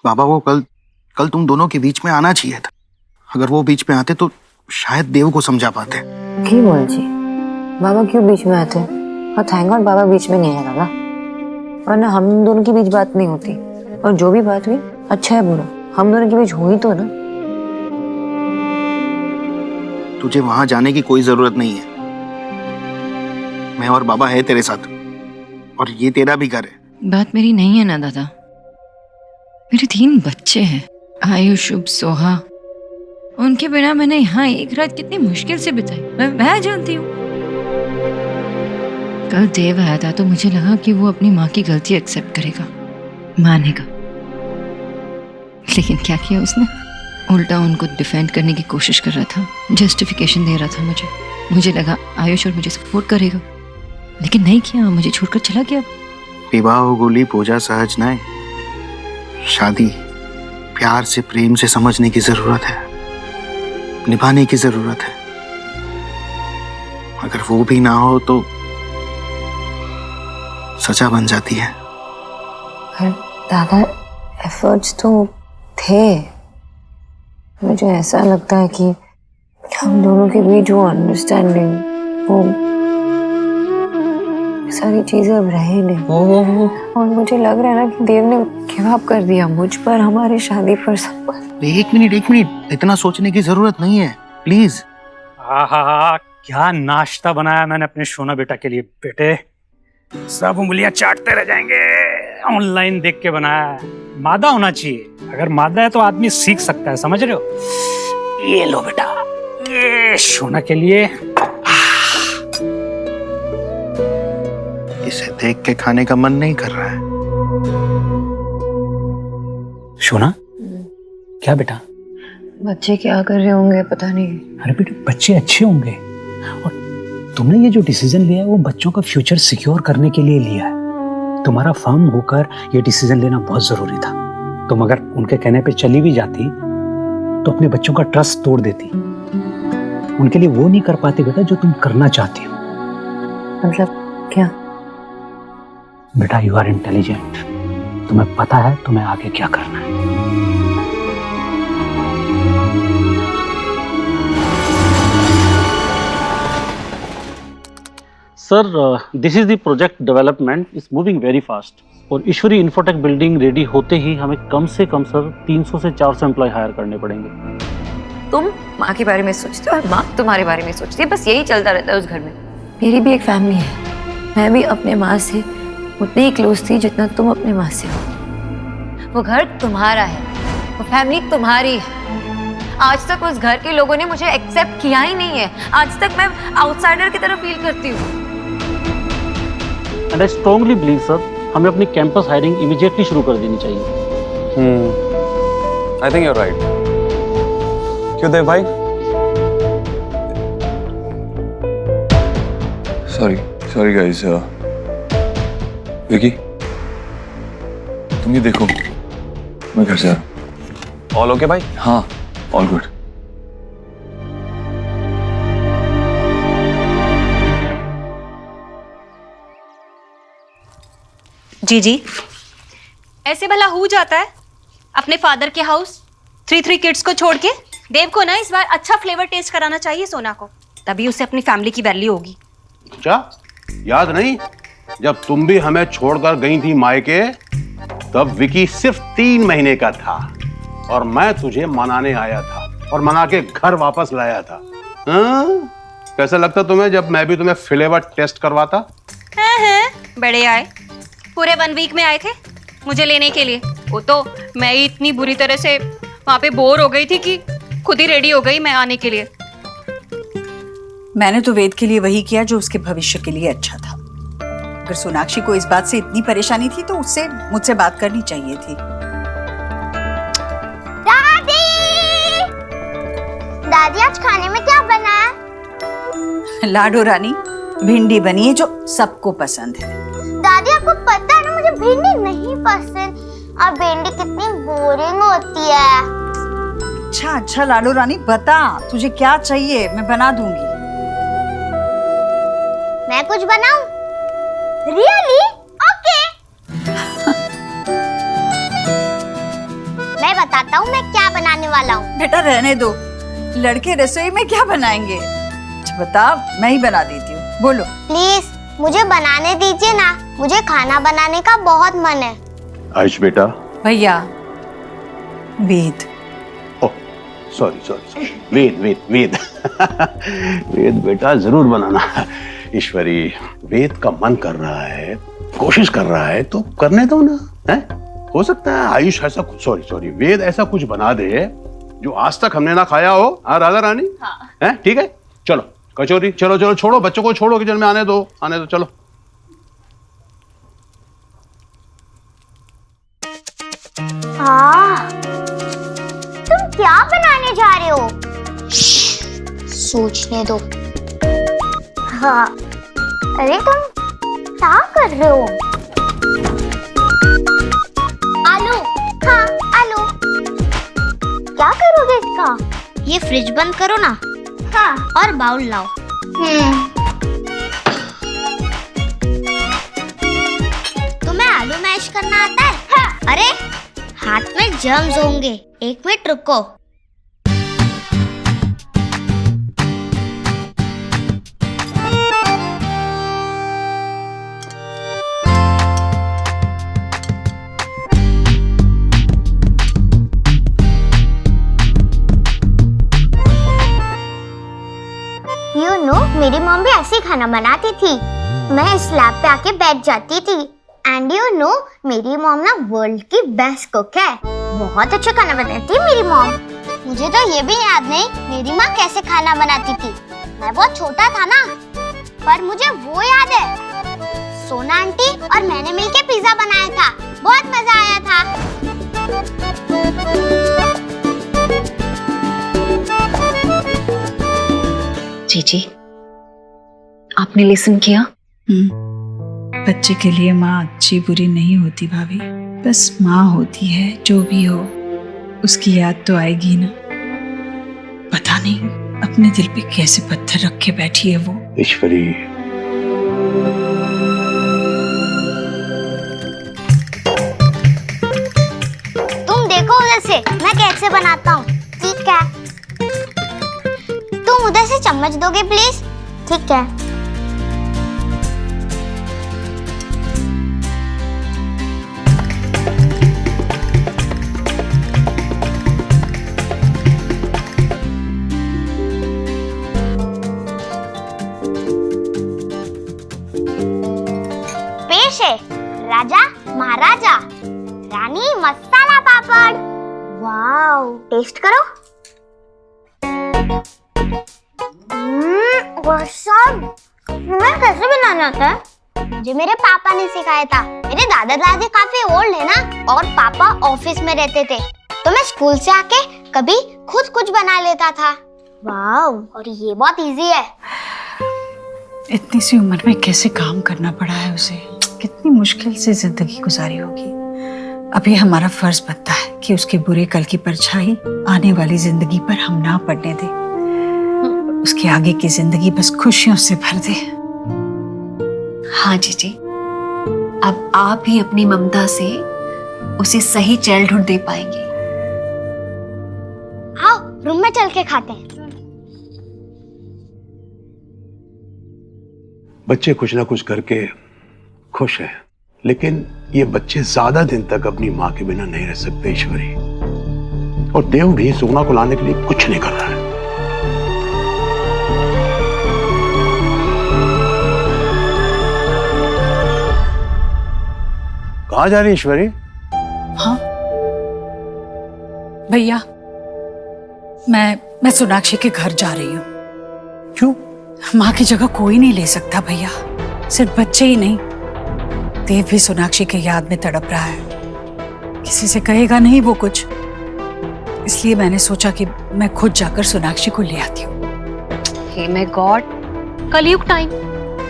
बाबा को कल कल तुम दोनों के बीच में आना चाहिए था। अगर वो बीच में आते तो शायद देव को समझा पाते। की बोलছি बाबा क्यों बीच में आते? और थैंक गॉड बाबा बीच में नहीं आएगा ना, वरना हम दोनों के बीच बात नहीं होती। और जो भी बात हुई अच्छा है बुरा, हम दोनों के बीच हुई तो ना। तुझे वहां जाने की कोई जरूरत नहीं है। मैं और बाबा है तेरे साथ, और ये तेरा भी घर है। बात मेरी नहीं है ना दादा, मेरे 3 बच्चे हैं, आयुष, शुभ, सोहा। उनके बिना मैंने यहाँ एक रात कितनी मुश्किल से बिताई मैं जानती हूँ। कल देव आया था तो मुझे लगा कि वो अपनी माँ की गलती एक्सेप्ट करेगा, मानेगा, लेकिन क्या किया उसने? उल्टा उनको डिफेंड करने की कोशिश कर रहा था, जस्टिफिकेशन दे रहा था मुझे लगा आयुष और मुझे सपोर्ट करेगा, लेकिन नहीं किया, मुझे छोड़कर चला गया। विवाह गोली पूजा सहज न है। शादी प्यार से, प्रेम से समझने की जरूरत है, निभाने की जरूरत है। अगर वो भी ना हो तो सजा बन जाती है। पर दादा एफर्ट्स तो थे। मुझे ऐसा लगता है कि हम दोनों के बीच वो अंडरस्टैंडिंग, वो सारी चीजें अब रहे नहीं। और मुझे लग रहा है ना कि देव ने गिव अप कर दिया मुझ पर, हमारी शादी पर, सब पर। एक मिनट, इतना सोचने की जरूरत नहीं है, प्लीज। आहा, क्या नाश्ता बनाया मैंने अपने सोना बेटा के लिए। बेटे सब उंगलियां चाटते रह जाएंगे। ऑनलाइन देख के बनाया है, मादा होना चाहिए। अगर मादा है तो आदमी सीख सकता है, समझ रहे हो? ये लो बेटा, ये सोना के लिए। इसे देख के खाने का मन नहीं कर रहा है। सोना, क्या बेटा? बच्चे क्या कर रहे होंगे पता नहीं। अरे बेटे, बच्चे अच्छे होंगे, और तुमने ये जो डिसीजन लिया है वो बच्चों का फ्यूचर सिक्योर करने के लिए लिया है। तुम्हारा फर्म होकर ये डिसीजन लेना बहुत जरूरी था। तुम अगर उनके कहने पे चली भी जाती तो अपने बच्चों का ट्रस्ट तोड़ देती। उनके लिए वो नहीं कर पाती बेटा जो तुम करना चाहती हो। मतलब क्या? बेटा, यू आर इंटेलिजेंट, तुम्हें पता है तुम्हें आगे क्या करना है। Sir, this is the project development is moving very fast. और ईश्वरी इंफोटेक बिल्डिंग रेडी होते ही हमें कम से कम सर 300 से 400 एम्प्लॉय हायर करने पड़ेंगे। तुम माँ के बारे में सोचते हो और माँ तुम्हारे बारे में सोचती है, बस यही चलता रहता है उस घर में। मेरी भी एक फैमिली है, मैं भी अपने माँ से उतनी ही क्लोज थी जितना तुम अपने माँ से हो। वो घर तुम्हारा है, वो फैमिली तुम्हारी है। आज तक उस घर के लोगों ने मुझे एक्सेप्ट किया ही नहीं है। आज तक मैं आउटसाइडर की तरह फील करती हूँ। And I strongly believe sir, हमें अपनी कैंपस हायरिंग इमीडिएटली शुरू कर देनी चाहिए। I think you are right. क्यों देव भाई? Sorry guys. विकी, तुम ये देखो, मैं घर से आ रहा हूँ। ऑल ओके भाई? हाँ, ऑल गुड। जी ऐसे भला हो जाता है अपने फादर के हाउस 3 किड्स को छोड़ के? देव को ना इस बार अच्छा फ्लेवर टेस्ट कराना चाहिए सोना को, तभी उसे अपनी फैमिली की वैल्यू होगी। क्या याद नहीं, जब तुम भी हमें छोड़कर गई थी मायके, तब विकी सिर्फ 3 महीने का था और मैं तुझे मनाने आया था और मना के घर वापस लाया था। कैसा लगता तुम्हें जब मैं भी तुम्हें फ्लेवर टेस्ट करवाता? हैं, बड़े आए, पूरे 1 वीक में आए थे मुझे लेने के लिए। वो तो मैं ही इतनी बुरी तरह से वहां पे बोर हो गई थी कि खुद ही रेडी हो गई मैं आने के लिए। मैंने तो वेद के लिए वही किया जो उसके भविष्य के लिए अच्छा था। अगर सोनाक्षी को इस बात से इतनी परेशानी थी तो उससे मुझसे बात करनी चाहिए थी। दादी आज खाने में क्या बना है? लाडो रानी, भिंडी बनी है जो सबको पसंद है। दादी आपको पता है ना मुझे भिंडी नहीं पसंद, और भिंडी कितनी बोरिंग होती है। अच्छा लाडो रानी, बता तुझे क्या चाहिए, मैं बना दूंगी। मैं कुछ बनाऊं? रियली? ओके। मैं बताता हूँ मैं क्या बनाने वाला हूँ। बेटा रहने दो, लड़के रसोई में क्या बनाएंगे? अच्छा बता, मैं ही बना देती हूँ, बोलो। प्लीज मुझे बनाने दीजिए ना, मुझे खाना बनाने का बहुत मन है। आयुष बेटा। भैया, वेद। ओह सॉरी सॉरी सॉरी, वेद वेद वेद वेद बेटा जरूर बनाना। ईश्वरी, वेद का मन कर रहा है, कोशिश कर रहा है तो करने दो ना, है? हो सकता है आयुष ऐसा कुछ, सॉरी वेद ऐसा कुछ बना दे जो आज तक हमने ना खाया हो। हाँ राधा रानी, है ठीक है। चलो कचौरी, चलो चलो छोड़ो, बच्चों को छोड़ो, किचन में आने दो चलो। तुम क्या बनाने जा रहे हो? सोचने दो। हाँ, अरे तुम क्या कर रहे हो? आलू, हाँ आलू। क्या करोगे इसका? ये फ्रिज बंद करो ना। हाँ, और बाउल लाओ। तुम्हें आलू मैश करना आता है? हाँ। अरे हाथ में जर्म्स होंगे, एक मिनट रुको। मेरी मॉम भी ऐसे ही खाना बनाती थी। मैं स्लैब पे आके बैठ जाती थी। एंड यू नो मेरी मॉम ना वर्ल्ड की बेस्ट कुक है। बहुत अच्छा खाना बनाती है मेरी मॉम। मुझे तो ये भी याद नहीं मेरी माँ कैसे खाना बनाती थी। मैं बहुत छोटा था ना, पर मुझे वो याद है सोना आंटी और मैंने मिलके पिज्जा बनाया था। बहुत मजा आया था। जीजी, आपने लिसन किया? बच्चे के लिए माँ अच्छी बुरी नहीं होती भाभी, बस माँ होती है। जो भी हो उसकी याद तो आएगी ना। पता नहीं अपने दिल पे कैसे पत्थर रख के बैठी है वो। ईश्वरी, तुम देखो उधर से मैं कैसे बनाता हूँ। ठीक है, तुम उधर से चम्मच दोगे प्लीज? ठीक है। पेश है राजा महाराजा रानी मसाला पापड़। वाओ, टेस्ट करो। तुम्हें कैसे बनाना आता है? मुझे मेरे पापा ने सिखाया था। मेरे दादा दादी काफी ओल्ड है ना, और पापा ऑफिस में रहते थे, तो मैं स्कूल से आके कभी खुद कुछ बना लेता था। वाओ, और ये बहुत इजी है। इतनी सी उम्र में कैसे काम करना पड़ा है उसे, कितनी मुश्किल से जिंदगी गुजारी होगी। अभी हमारा फर्ज बनता है कि उसके बुरे कल की परछाई आने वाली जिंदगी पर हम ना पड़ने दें। उसकी आगे की जिंदगी बस खुशियों से भर दे। हाँ जीजी, अब आप ही अपनी ममता से उसे सही चाइल्डहुड दे पाएंगे। आओ रूम में चल के खाते हैं। बच्चे कुछ ना कुछ करके खुश हैं, लेकिन ये बच्चे ज्यादा दिन तक अपनी माँ के बिना नहीं रह सकते ईश्वरी। और देव भी सोना को लाने के लिए कुछ नहीं कर रहा है। कहाँ जा रही है ईश्वरी? हाँ भैया, मैं सोनाक्षी के घर जा रही हूँ। क्यों? माँ की जगह कोई नहीं ले सकता भैया। सिर्फ बच्चे ही नहीं, देव भी सोनाक्षी के याद में तड़प रहा है। किसी से कहेगा नहीं वो कुछ, इसलिए मैंने सोचा कि मैं खुद जाकर सोनाक्षी को ले आती हूँ। हे माय गॉड, कलयुग टाइम।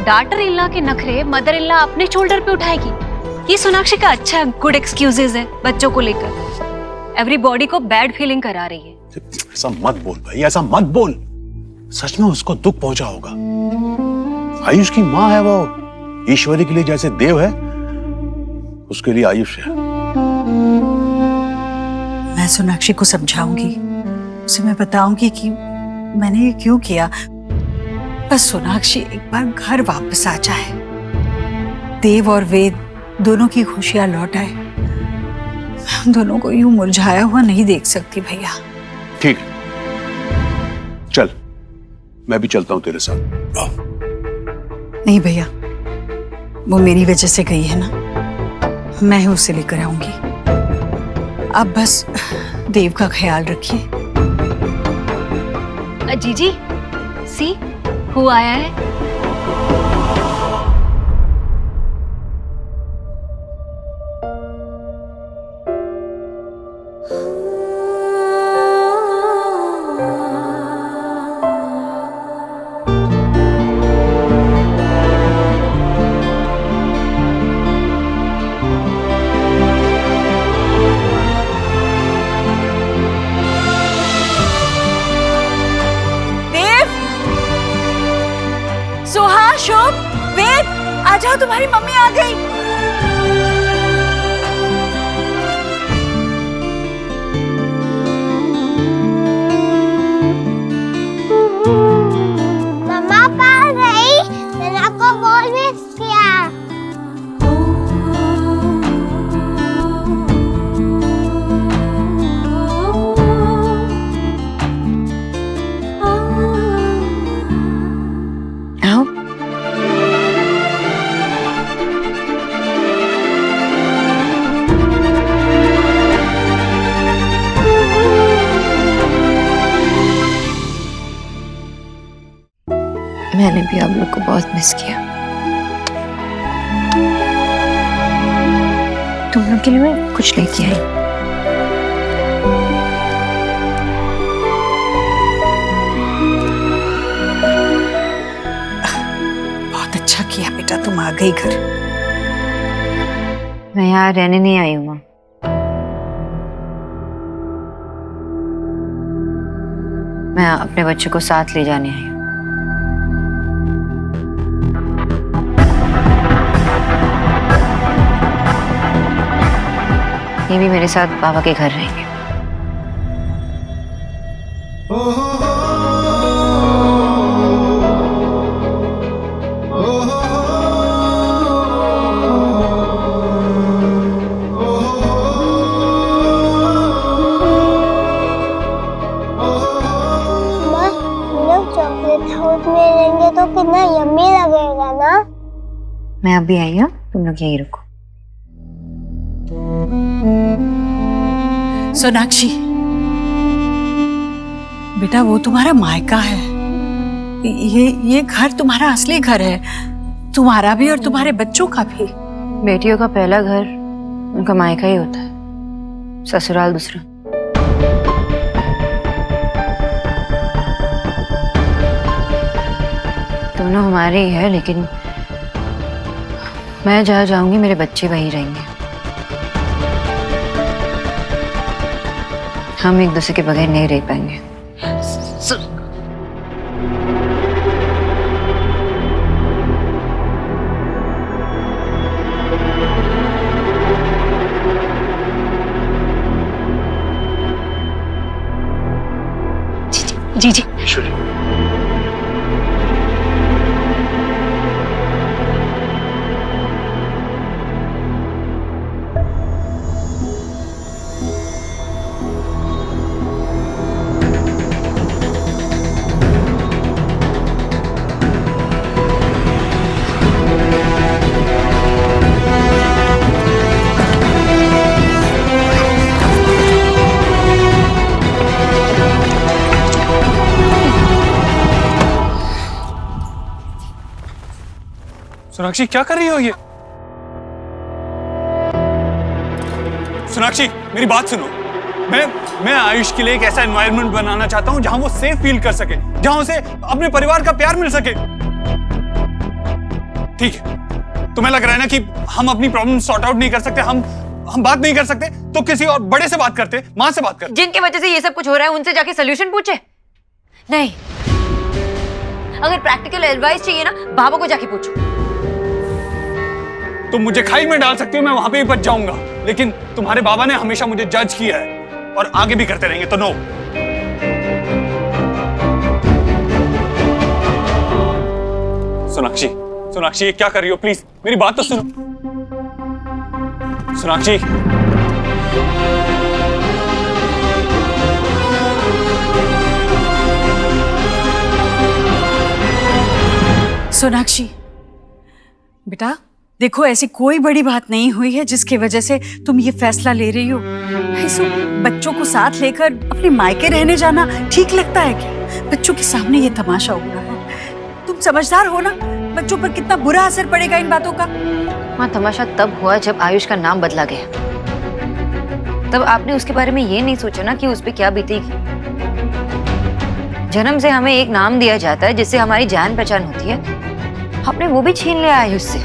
डॉटर इल्ला के नखरे मदर इल्ला अपने शोल्डर पे उठाएगी। ये सोनाक्षी का अच्छा गुड एक्सक्यूजेज है बच्चों को लेकर। एवरीबॉडी को बैड फीलिंग करा रही है। ऐसा मत बोल भाई, ऐसा मत बोल। सच में उसको दुख पहुंचा होगा। आयुष की माँ है वो। ईश्वरी के लिए जैसे देव है, उसके लिए आयुष है। मैं सोनाक्षी को समझाऊंगी, उसे मैं बताऊंगी कि मैंने ये क्यों किया। बस सोनाक्षी एक बार घर वापस आ जाए, देव और वेद दोनों की खुशियां लौट आए। मैं उन दोनों को यूं मुरझाया हुआ नहीं देख सकती भैया। ठीक, चल मैं भी चलता हूं तेरे साथ। नहीं भैया, वो मेरी वजह से गई है ना, मैं ही उसे लेकर आऊंगी। आप बस देव का ख्याल रखिए। जीजी, सी हु आया है? सोहा, शोभ, वेद, आ जाओ, तुम्हारी मम्मी आ गई। मम्मा आ गई, मैंने आपको बॉल मिस किया। आओ। मैंने भी आप लोग को बहुत मिस किया। तुम लोग के लिए मैं कुछ लेके आई। बहुत अच्छा किया बेटा, तुम आ गई घर। मैं यहाँ रहने नहीं आई हूँ माँ। मैं अपने बच्चे को साथ ले जाने आई हूँ। ये भी मेरे साथ बाबा के घर रहेंगे। चॉकलेट हाउस में रहेंगे तो कितना यम्मी लगेगा ना। मैं अभी आई हूँ, तुम लोग यहीं रुको। सोनाक्षी बेटा, वो तुम्हारा मायका है। ये घर तुम्हारा असली घर है, तुम्हारा भी और तुम्हारे बच्चों का भी। बेटियों का पहला घर उनका मायका ही होता है, ससुराल दूसरा। दोनों हमारे ही है, लेकिन मैं जहाँ जाऊंगी मेरे बच्चे वहीं रहेंगे। हम एक दूसरे के बगैर नहीं रह पाएंगे। जी जी सोनाक्षी क्या कर रही हो ये? सोनाक्षी मेरी बात सुनो, मैं आयुष के लिए एक ऐसा एनवायरनमेंट बनाना चाहता हूं जहां वो सेफ फील कर सके, जहां उसे अपने परिवार का प्यार मिल सके। ठीक है, तुम्हें लग रहा है ना कि हम अपनी प्रॉब्लम सॉर्ट आउट नहीं कर सकते, हम बात नहीं कर सकते, तो किसी और बड़े से बात करते, मां से बात करते। जिनकी वजह से ये सब कुछ हो रहा है उनसे जाके सोल्यूशन पूछे। नहीं, अगर प्रैक्टिकल एडवाइस चाहिए ना, बाबा को जाके पूछो। तुम मुझे खाई में डाल सकती हो, मैं वहां पे ही बच जाऊंगा, लेकिन तुम्हारे बाबा ने हमेशा मुझे जज किया है। और आगे भी करते रहेंगे, तो नो। सोनाक्षी, सोनाक्षी ये क्या कर रही हो? प्लीज मेरी बात तो सुनो। सोनाक्षी, सोनाक्षी बेटा, देखो ऐसी कोई बड़ी बात नहीं हुई है जिसकी वजह से तुम ये फैसला ले रही हो। ऐसे बच्चों को साथ लेकर अपने मायके रहने जाना ठीक लगता है क्या? बच्चों के सामने ये तमाशा हो रहा है। तुम समझदार हो ना, बच्चों पर कितना बुरा असर पड़ेगा इन बातों का। माँ, तमाशा तब हुआ जब आयुष का नाम बदला गया। तब आपने उसके बारे में ये नहीं सोचा ना कि उस पे क्या बीतेगी। जन्म से हमें एक नाम दिया जाता है जिससे हमारी जान पहचान होती है, आपने वो भी छीन लिया आयुष से।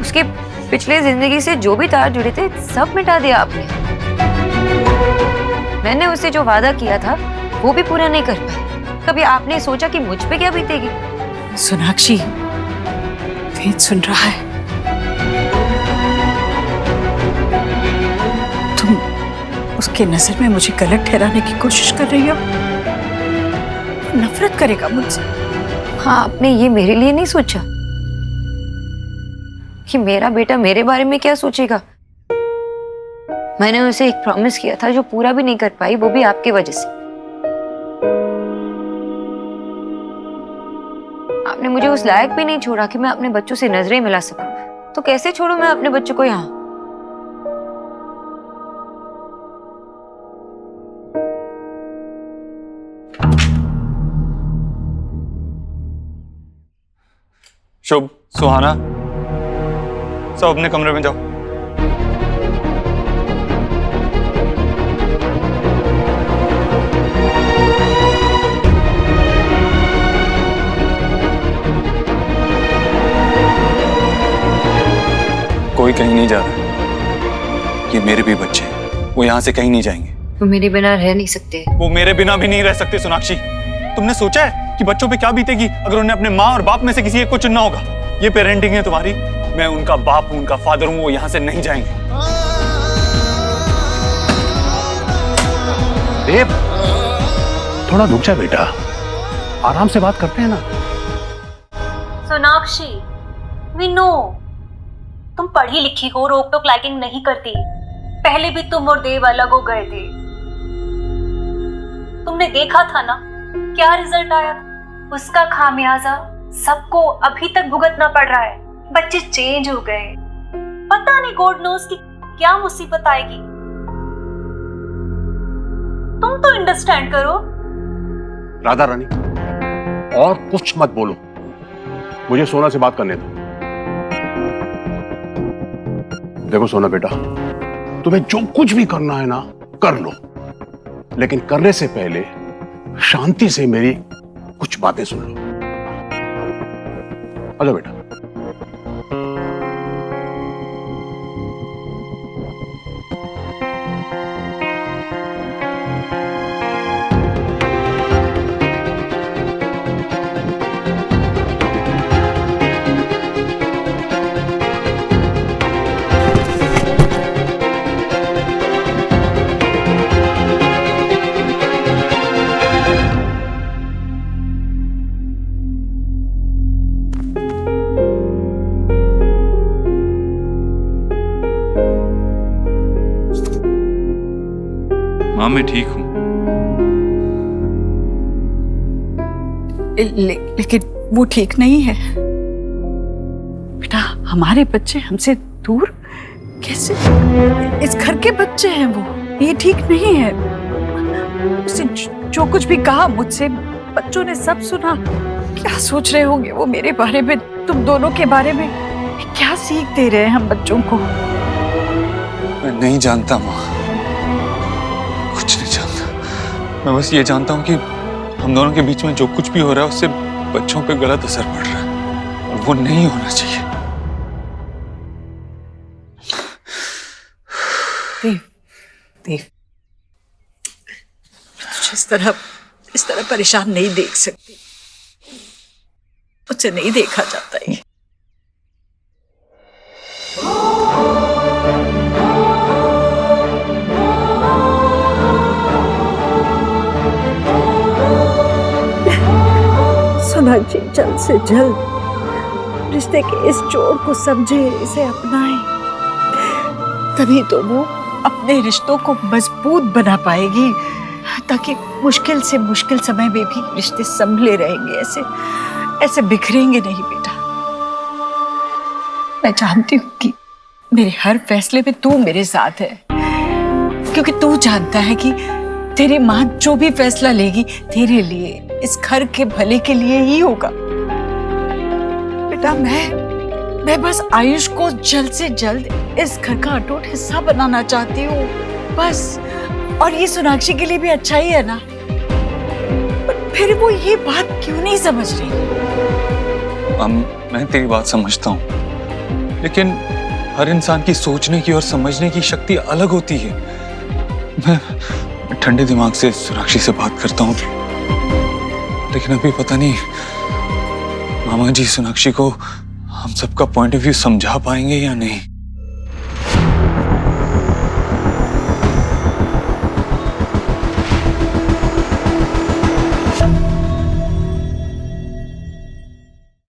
उसके पिछले जिंदगी से जो भी तार जुड़े थे सब मिटा दिया आपने। मैंने उससे जो वादा किया था वो भी पूरा नहीं कर पाई। कभी आपने सोचा कि मुझ पे क्या बीतेगी? सोनाक्षी, वेद सुन रहा है। तुम उसके नजर में मुझे गलत ठहराने की कोशिश कर रही हो। नफरत करेगा मुझसे। हाँ, आपने ये मेरे लिए नहीं सोचा कि मेरा बेटा मेरे बारे में क्या सोचेगा। मैंने उसे एक प्रॉमिस किया था जो पूरा भी नहीं कर पाई, वो भी आपकी वजह से। आपने मुझे उस लायक भी नहीं छोड़ा कि मैं अपने बच्चों से नजरें मिला सकूं। तो कैसे छोड़ूं मैं अपने बच्चों को यहाँ? शुभ, सुहाना, सब अपने कमरे में जाओ। कोई कहीं नहीं जा रहा। ये मेरे भी बच्चे हैं, वो यहाँ से कहीं नहीं जाएंगे। वो मेरे बिना रह नहीं सकते। वो मेरे बिना भी नहीं रह सकते। सोनाक्षी, तुमने सोचा है कि बच्चों पे क्या बीतेगी अगर उन्हें अपने माँ और बाप में से किसी एक को चुनना होगा? ये पेरेंटिंग है तुम्हारी। मैं उनका बाप हूँ, उनका फादर हूँ, वो यहाँ से नहीं जाएंगे। देव, थोड़ा रुक जा बेटा, आराम से बात करते हैं ना। सोनाक्षी, वी नो तुम पढ़ी लिखी हो, रोक टोक लाइकिंग नहीं करती। पहले भी तुम और देव अलग हो गए थे। तुमने देखा था ना क्या रिजल्ट आया। उसका खामियाजा सबको अभी तक भुगतना पड़ रहा है। बच्चे चेंज हो गए। पता नहीं गॉड नोस की क्या मुसीबत आएगी। तुम तो अंडरस्टैंड करो। राधा रानी, और कुछ मत बोलो, मुझे सोना से बात करने दो। देखो सोना बेटा, तुम्हें जो कुछ भी करना है ना कर लो, लेकिन करने से पहले शांति से मेरी कुछ बातें सुन लो। आजा बेटा। माँ, मैं ठीक हूँ। लेकिन वो ठीक नहीं है बेटा। हमारे बच्चे हमसे दूर कैसे? इस घर के बच्चे हैं वो। ये ठीक नहीं है। उसे जो कुछ भी कहा मुझसे, बच्चों ने सब सुना। क्या सोच रहे होंगे वो मेरे बारे में, तुम दोनों के बारे में? क्या सीख दे रहे हैं हम बच्चों को? मैं नहीं जानता माँ, कुछ नहीं जानता। मैं बस ये जानता हूँ कि हम दोनों के बीच में जो कुछ भी हो रहा है उससे बच्चों पे गलत असर पड़ रहा है और वो नहीं होना चाहिए। देव, देव, तुझे इस तरह परेशान नहीं देख सकती। मुझसे नहीं देखा जाता है। सोनाक्षी जल्द से जल्द रिश्ते के इस जोड़ को समझे, इसे अपनाए, तभी तो वो अपने रिश्तों को मजबूत बना पाएगी, ताकि मुश्किल से मुश्किल समय में भी रिश्ते संभले रहेंगे, ऐसे बिखरेंगे नहीं बेटा। मैं जानती हूँ कि मेरे हर फैसले में तू मेरे साथ है, क्योंकि तू जानता है कि तेरी माँ जो भी फैसला लेगी तेरे लिए, इस घर के भले के लिए ही होगा। बेटा मैं बस आयुष को जल्द से जल्द इस घर का अटूट हिस्सा बनाना चाहती हूँ, बस। और ये सोनाक्षी के लिए भी अच्छा ही है ना। पर फिर वो ये बात क्यों नहीं समझ रही? मैं तेरी बात समझता हूँ, लेकिन हर इंसान की सोचने की और समझने की शक्ति अलग होती है। मैं ठंडे दिमाग से सोनाक्षी से बात करता हूँ, लेकिन अभी पता नहीं मामा जी सोनाक्षी को हम सबका पॉइंट ऑफ व्यू समझा पाएंगे या नहीं।